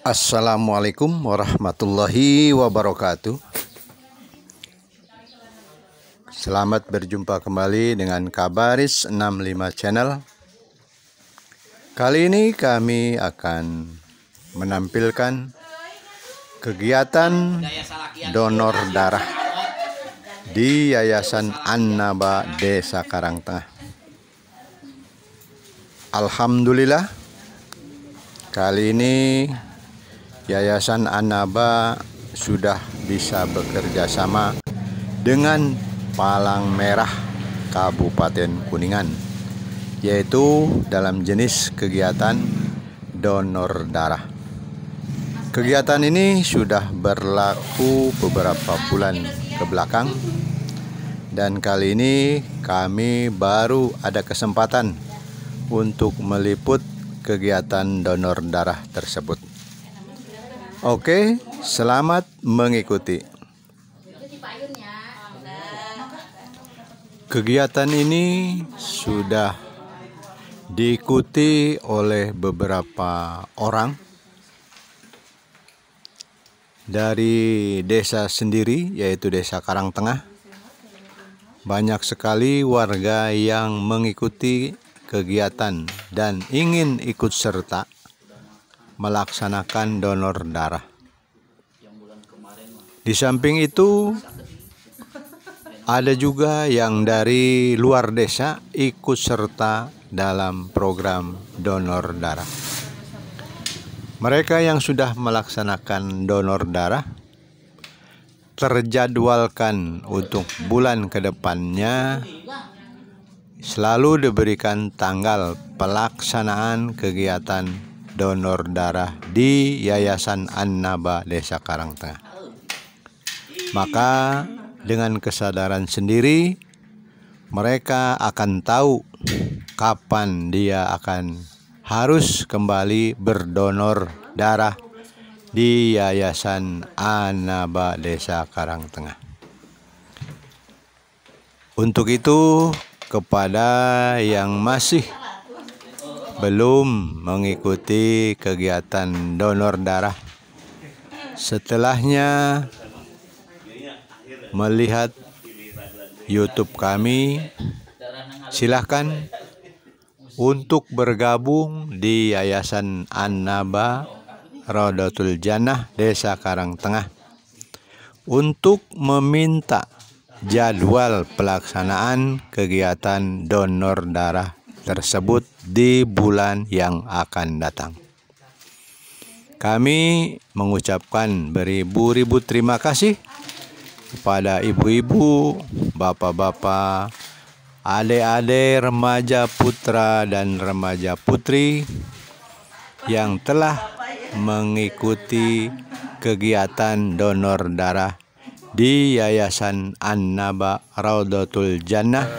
Assalamualaikum warahmatullahi wabarakatuh. Selamat berjumpa kembali dengan Kabaris 65 Channel. Kali ini kami akan menampilkan kegiatan donor darah di Yayasan Annaba Desa Karangtengah. Alhamdulillah, kali ini Yayasan Annaba sudah bisa bekerja sama dengan Palang Merah Kabupaten Kuningan, yaitu dalam jenis kegiatan donor darah. Kegiatan ini sudah berlaku beberapa bulan ke belakang, dan kali ini kami baru ada kesempatan untuk meliput kegiatan donor darah tersebut. Oke, selamat mengikuti. Kegiatan ini sudah diikuti oleh beberapa orang dari desa sendiri, yaitu Desa Karangtengah. Banyak sekali warga yang mengikuti kegiatan dan ingin ikut serta melaksanakan donor darah. Di samping itu, ada juga yang dari luar desa ikut serta dalam program donor darah. Mereka yang sudah melaksanakan donor darah terjadwalkan untuk bulan kedepannya selalu diberikan tanggal pelaksanaan kegiatan donor darah di Yayasan Annaba Desa Karangtengah. Maka dengan kesadaran sendiri, mereka akan tahu kapan dia akan harus kembali berdonor darah di Yayasan Annaba Desa Karangtengah. Untuk itu, kepada yang masih belum mengikuti kegiatan donor darah, setelahnya melihat YouTube kami, silahkan untuk bergabung di Yayasan Annaba Raudatul Jannah Desa Karangtengah untuk meminta jadwal pelaksanaan kegiatan donor darah tersebut di bulan yang akan datang. Kami mengucapkan beribu-ribu terima kasih kepada ibu-ibu, bapak-bapak, adik-adik, remaja putra dan remaja putri yang telah mengikuti kegiatan donor darah di Yayasan Annaba Raudatul Jannah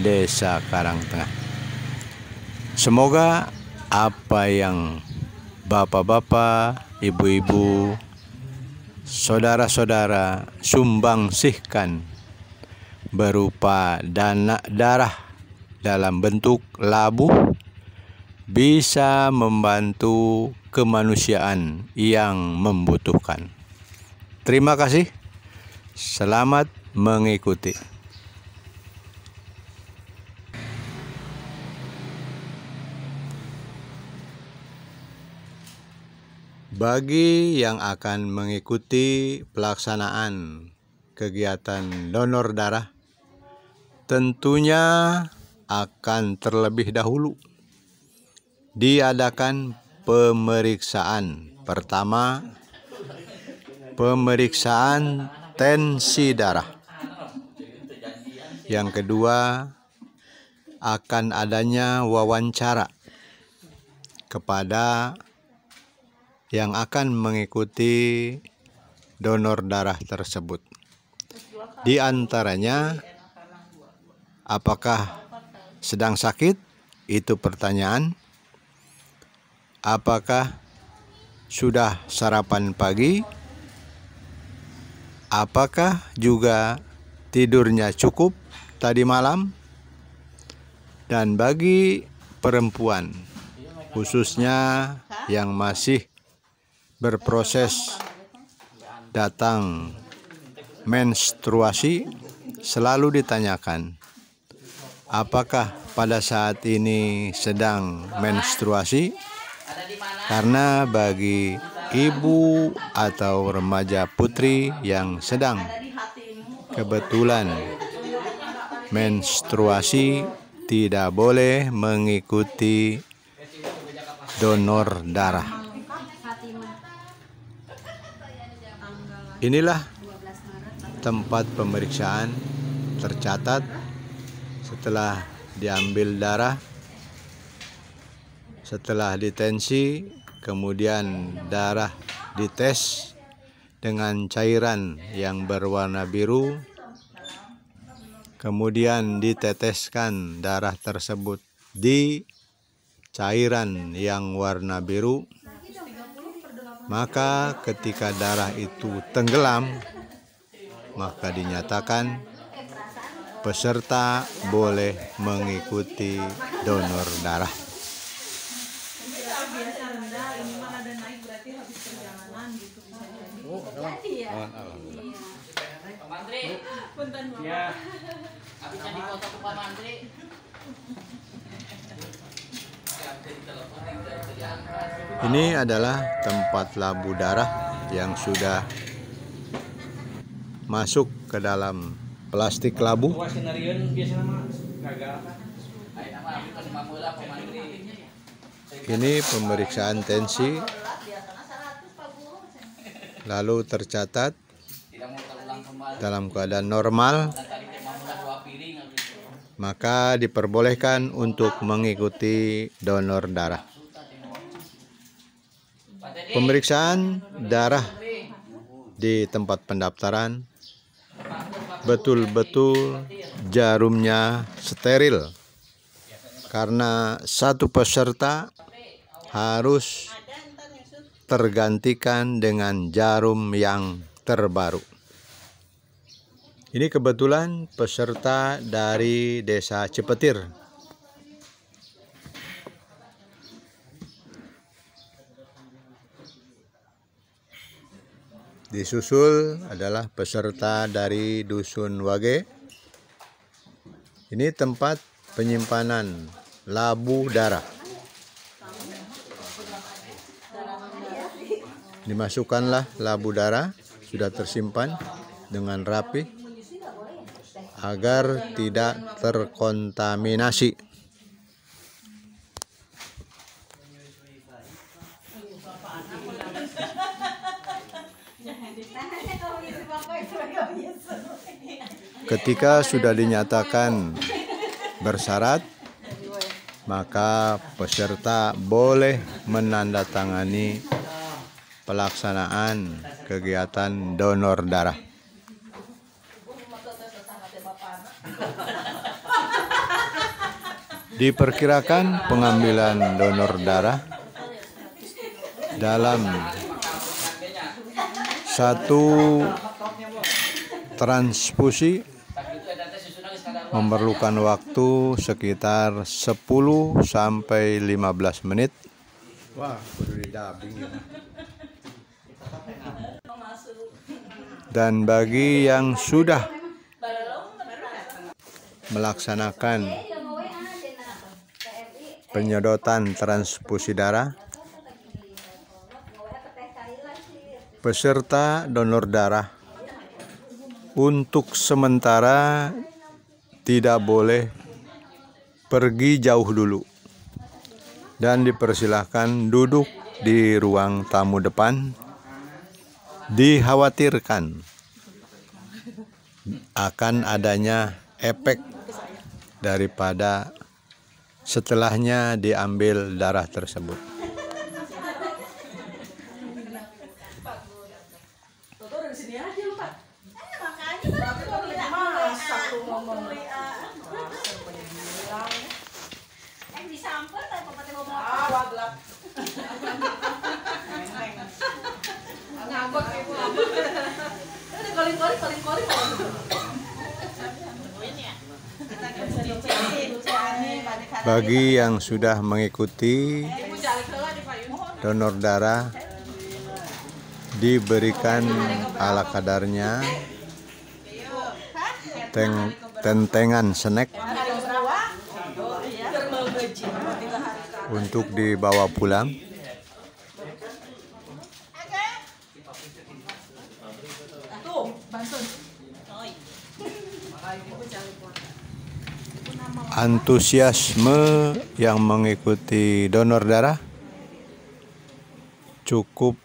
Desa Karangtengah. Semoga apa yang bapak-bapak, ibu-ibu, saudara-saudara sumbangsihkan berupa dana darah dalam bentuk labu bisa membantu kemanusiaan yang membutuhkan. Terima kasih. Selamat mengikuti. Bagi yang akan mengikuti pelaksanaan kegiatan donor darah, tentunya akan terlebih dahulu diadakan pemeriksaan. Pertama, pemeriksaan tensi darah. Yang kedua, akan adanya wawancara kepada yang akan mengikuti donor darah tersebut. Di antaranya, apakah sedang sakit? Itu pertanyaan. Apakah sudah sarapan pagi? Apakah juga tidurnya cukup tadi malam? Dan bagi perempuan, khususnya yang masih berproses datang menstruasi, selalu ditanyakan, apakah pada saat ini sedang menstruasi? Karena bagi ibu atau remaja putri yang sedang kebetulan menstruasi, tidak boleh mengikuti donor darah. Inilah tempat pemeriksaan tercatat setelah diambil darah, setelah ditensi, kemudian darah dites dengan cairan yang berwarna biru, kemudian diteteskan darah tersebut di cairan yang warna biru. Maka ketika darah itu tenggelam, maka dinyatakan peserta boleh mengikuti donor darah. Ini adalah tempat labu darah yang sudah masuk ke dalam plastik labu. Ini pemeriksaan tensi, lalu tercatat dalam keadaan normal, maka diperbolehkan untuk mengikuti donor darah. Pemeriksaan darah di tempat pendaftaran betul-betul jarumnya steril, karena satu peserta harus tergantikan dengan jarum yang terbaru. Ini kebetulan peserta dari Desa Cipetir. Disusul adalah peserta dari Dusun Wage. Ini tempat penyimpanan labu darah. Dimasukkanlah labu darah, sudah tersimpan dengan rapi agar tidak terkontaminasi. Ketika sudah dinyatakan bersyarat, maka peserta boleh menandatangani pelaksanaan kegiatan donor darah. Diperkirakan pengambilan donor darah dalam satu transfusi memerlukan waktu sekitar 10 sampai 15 menit. Wah, kudu didubbing ya. Dan bagi yang sudah melaksanakan penyedotan transfusi darah, peserta donor darah untuk sementara tidak boleh pergi jauh dulu dan dipersilahkan duduk di ruang tamu depan. Dikhawatirkan akan adanya efek daripada setelahnya diambil darah tersebut. Bagi yang sudah mengikuti donor darah diberikan ala kadarnya tentengan snack untuk dibawa pulang. Antusiasme yang mengikuti donor darah cukup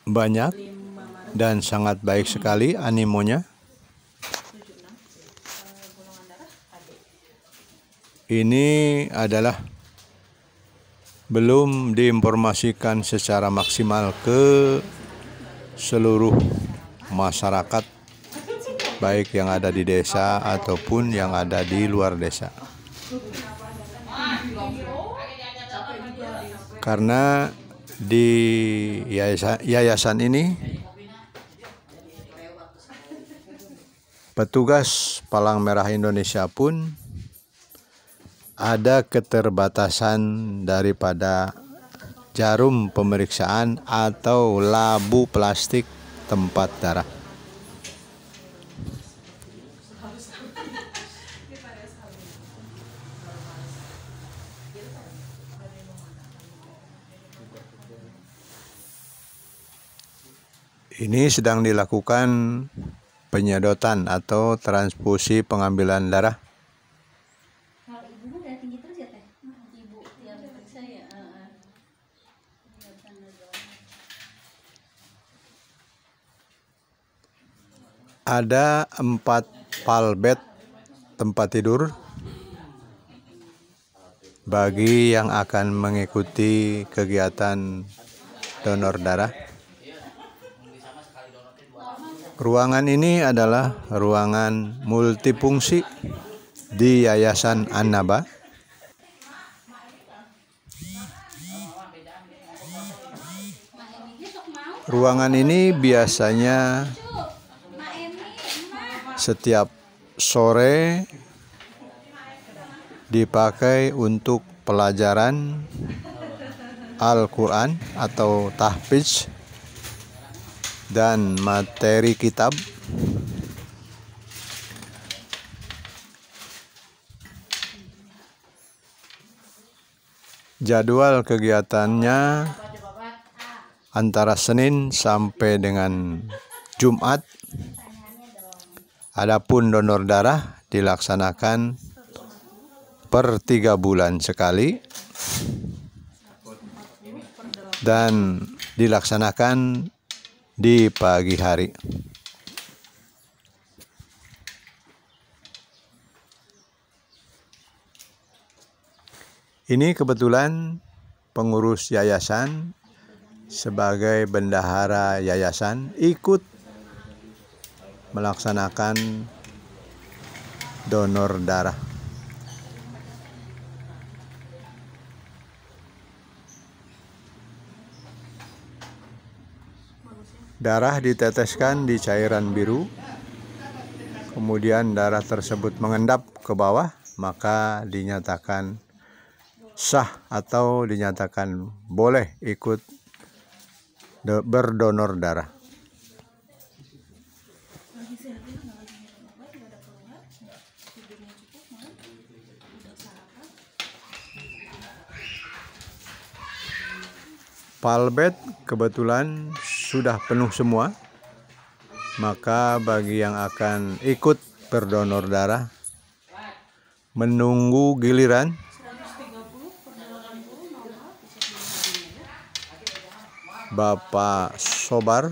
banyak dan sangat baik sekali animonya. Ini adalah belum diinformasikan secara maksimal ke seluruh masyarakat, baik yang ada di desa ataupun yang ada di luar desa. Karena di yayasan ini petugas Palang Merah Indonesia pun ada keterbatasan daripada jarum pemeriksaan atau labu plastik tempat darah. Ini sedang dilakukan penyedotan atau transfusi pengambilan darah. Ada 4 palbet tempat tidur bagi yang akan mengikuti kegiatan donor darah. Ruangan ini adalah ruangan multifungsi di Yayasan Annaba. Ruangan ini biasanya setiap sore dipakai untuk pelajaran Al-Quran atau tahfidz dan materi kitab. Jadwal kegiatannya antara Senin sampai dengan Jumat. Adapun donor darah dilaksanakan per 3 bulan sekali dan dilaksanakan di pagi hari. Ini kebetulan pengurus yayasan sebagai bendahara yayasan ikut melaksanakan donor darah. Darah diteteskan di cairan biru, kemudian darah tersebut mengendap ke bawah, maka dinyatakan sah atau dinyatakan boleh ikut berdonor darah. Palbet kebetulan sudah penuh semua, maka bagi yang akan ikut berdonor darah menunggu giliran Bapak Sobar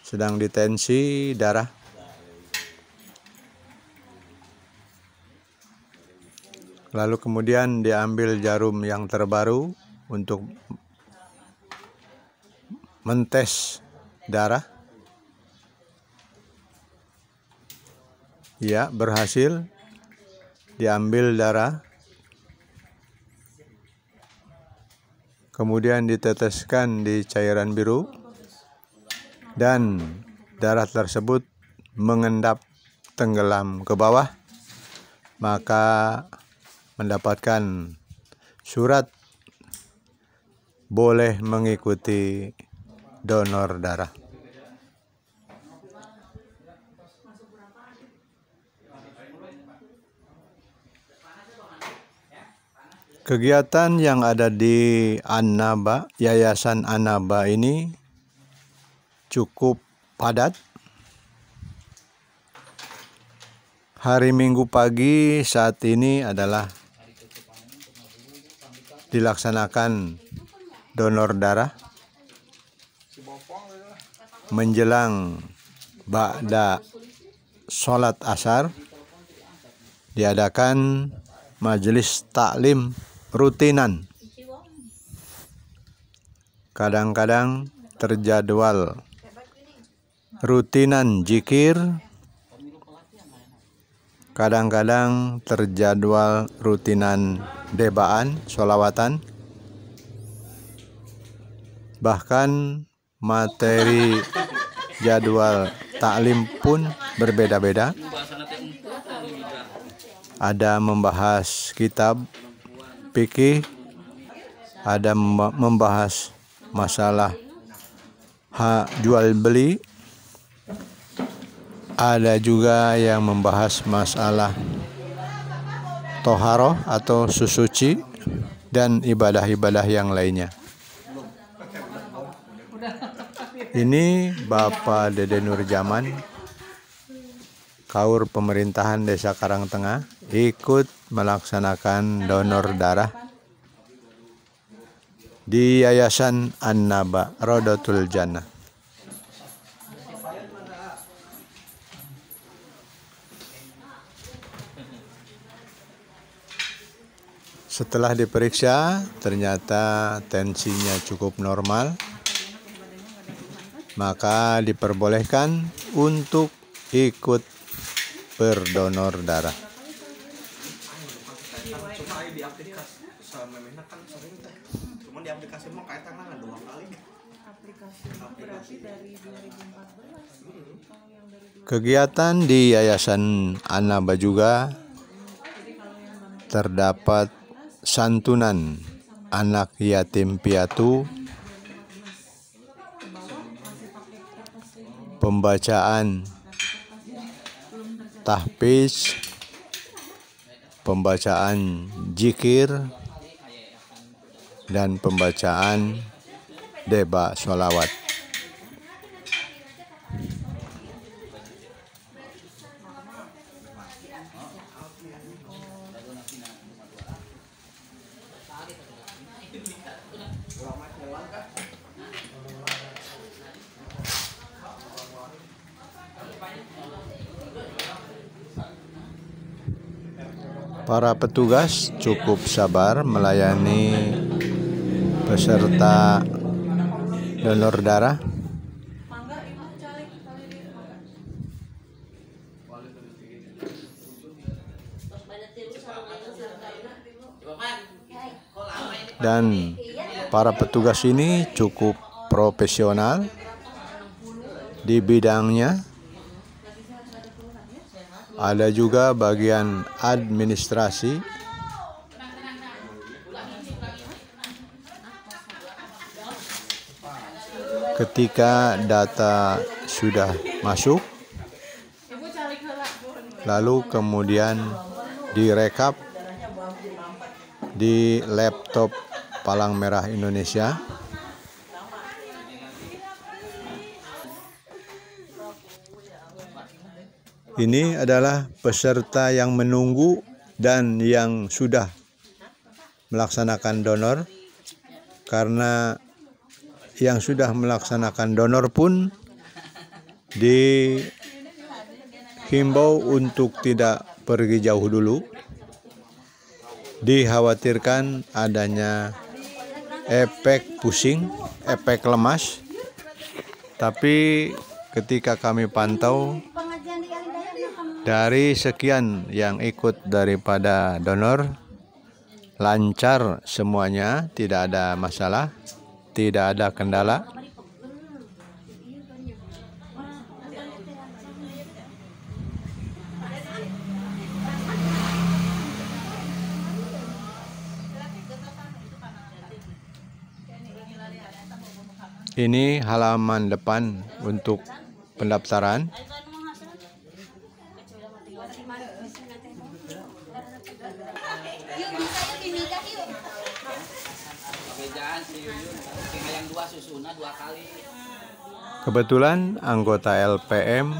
sedang ditensi darah. Lalu kemudian diambil jarum yang terbaru untuk mentes darah. Ya, berhasil diambil darah. Kemudian diteteskan di cairan biru dan darah tersebut mengendap tenggelam ke bawah, maka mendapatkan surat boleh mengikuti donor darah. Kegiatan yang ada di Annaba, Yayasan Annaba ini cukup padat. Hari Minggu pagi saat ini adalah dilaksanakan donor darah. Menjelang ba'da sholat asar diadakan majelis taklim rutinan. Kadang-kadang terjadwal rutinan zikir, kadang-kadang terjadwal rutinan debaan, sholawatan. Bahkan materi jadwal taklim pun berbeda-beda. Ada membahas kitab fikih, ada membahas masalah jual beli, ada juga yang membahas masalah toharoh atau susuci dan ibadah-ibadah yang lainnya. Ini Bapak Dede Nurjaman, Kaur Pemerintahan Desa Karangtengah, ikut melaksanakan donor darah di Yayasan Annaba Rodotul Jannah. Setelah diperiksa, ternyata tensinya cukup normal, maka diperbolehkan untuk ikut berdonor darah. Kegiatan di Yayasan Annaba juga terdapat santunan anak yatim piatu, pembacaan tahfiz, pembacaan zikir, dan pembacaan deba sholawat. Para petugas cukup sabar melayani peserta donor darah. Dan para petugas ini cukup profesional di bidangnya. Ada juga bagian administrasi. Ketika data sudah masuk, lalu kemudian direkap di laptop Palang Merah Indonesia. Ini adalah peserta yang menunggu dan yang sudah melaksanakan donor, karena yang sudah melaksanakan donor pun dihimbau untuk tidak pergi jauh dulu. Dikhawatirkan adanya efek pusing, efek lemas. Tapi ketika kami pantau, dari sekian yang ikut daripada donor, lancar semuanya, tidak ada masalah, tidak ada kendala. Ini halaman depan untuk pendaftaran. Kebetulan anggota LPM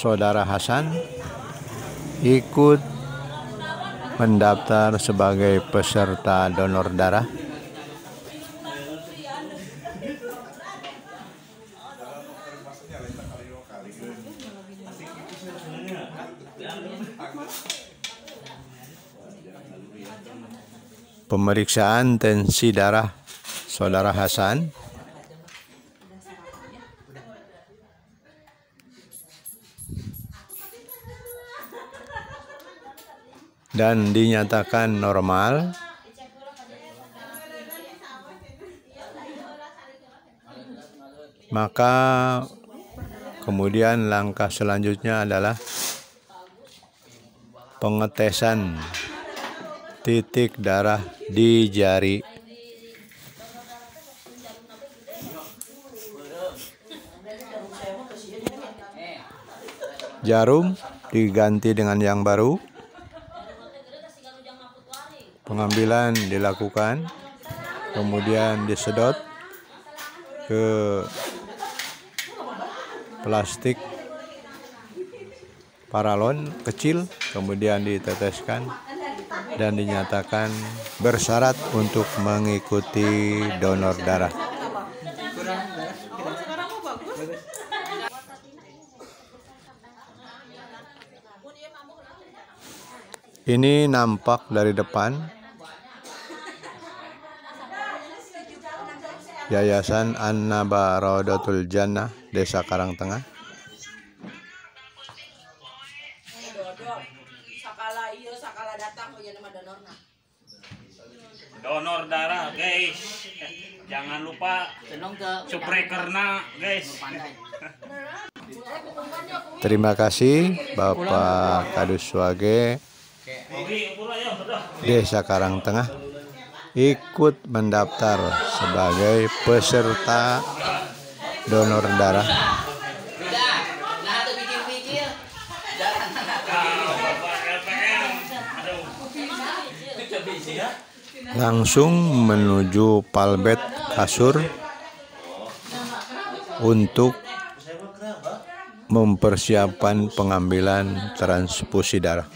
Saudara Hasan ikut mendaftar sebagai peserta donor darah. Pemeriksaan tensi darah Saudara Hasan dan dinyatakan normal. Maka kemudian langkah selanjutnya adalah pengetesan titik darah di jari. Jarum diganti dengan yang baru. Pengambilan dilakukan, kemudian disedot ke plastik paralon kecil, kemudian diteteskan dan dinyatakan bersyarat untuk mengikuti donor darah. Ini nampak dari depan Yayasan An-Nabarodatul Jannah, Desa Karangtengah. Donor darah, guys. Jangan lupa subscribe-nya, guys. Terima kasih Bapak Kaduswage Desa Karangtengah ikut mendaftar sebagai peserta donor darah. Langsung menuju Palbet Kasur untuk mempersiapkan pengambilan transfusi darah.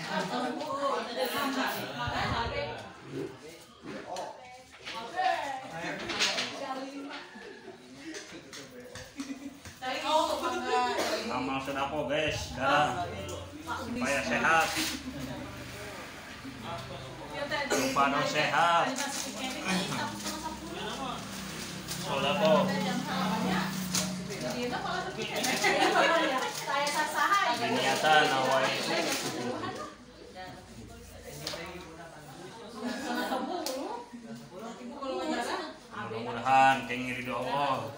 Amal sedekah, guys, darah supaya sehat. Supaya sehat. Sedekah. Niatan awal itu. Mudah-mudahan kengiri doa Allah.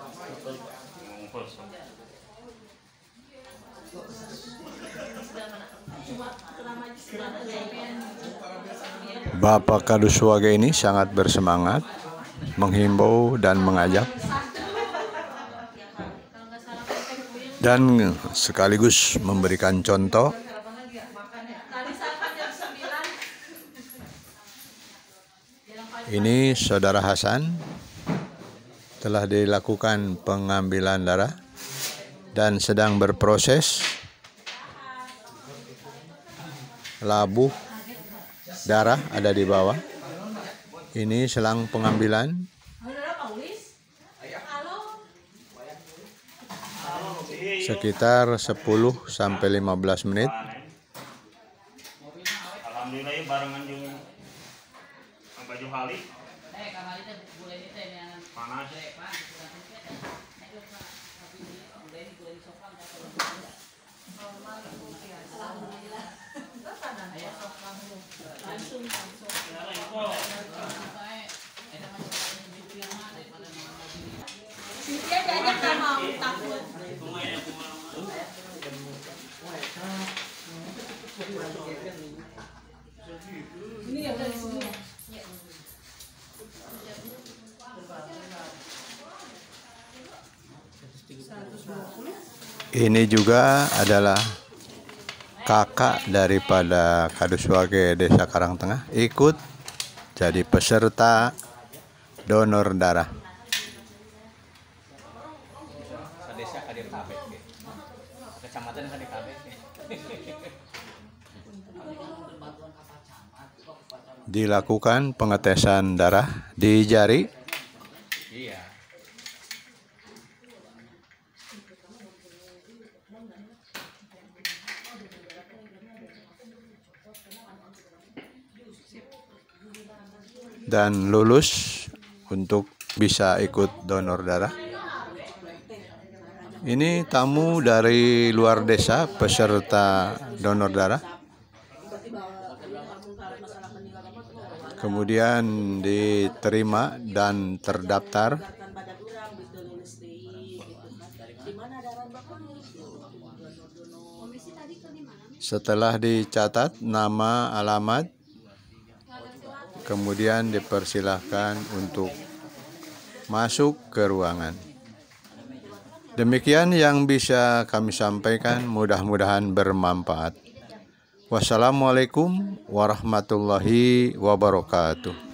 Bapak Kaduswage ini sangat bersemangat menghimbau dan mengajak dan sekaligus memberikan contoh. Ini Saudara Hasan telah dilakukan pengambilan darah dan sedang berproses. Labuh darah ada di bawah. Ini selang pengambilan. Sekitar 10 sampai 15 menit. Alhamdulillah ya barengan jeung baju hali. Panas. Dia diajak nggak mau, takut. Ini ya dari sini. Ini juga adalah kakak daripada Kaduswage Desa Karangtengah ikut jadi peserta donor darah. Desa kadir kabeh. Kecamatan kadir kabeh. Dilakukan pengetesan darah di jari. Iya. Dan lulus untuk bisa ikut donor darah. Ini tamu dari luar desa peserta donor darah. Kemudian diterima dan terdaftar. Setelah dicatat nama, alamat, kemudian dipersilahkan untuk masuk ke ruangan. Demikian yang bisa kami sampaikan, mudah-mudahan bermanfaat. Wassalamualaikum warahmatullahi wabarakatuh.